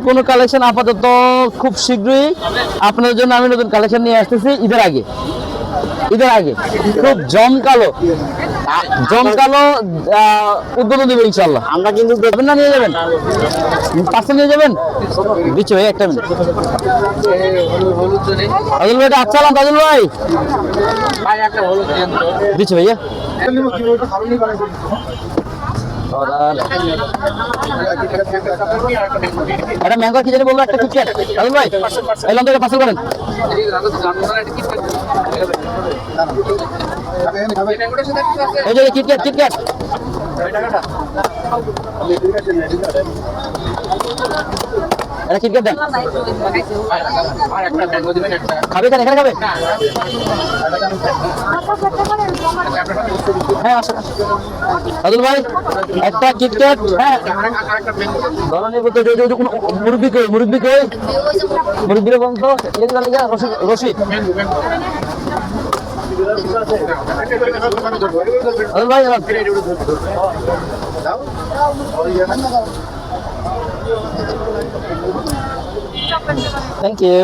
কোন কালেকশন আপাতত খুব শীঘ্রই আপনাদের জন্য আমি নতুন কালেকশন নিয়ে আসতেছি ঈদের আগে খুব জমকালো উদ্বোধন দেবো ইনশাল্লাহ। আমরা কিন্তু দেবেন না, নিয়ে যাবেন, পার্সেল নিয়ে যাবেন। দিচ্ছি ভাই, একটা মিনিট। তাজুল ভাই আসসালাম। তাজুল ভাই দিচ্ছি ভাইয়া। একটা ম্যাঙ্গো কি জানি বলবো, একটা কিটক্যাট। তাজুল ভাই এই লন্ডনে পার্সেল করেন। এই যে কিটক্যাট এটা কিটক্যাট দেন। খাবে কেন, এখানে খাবে? হ্যাঁ আসেন। আদুল ভাই একটা কিটক্যাট। হ্যাঁ ধরনের বলতে মুরব্বি কই মুরব্বির বলতো রশিদ আদুল ভাই থ্যাংক ইউ।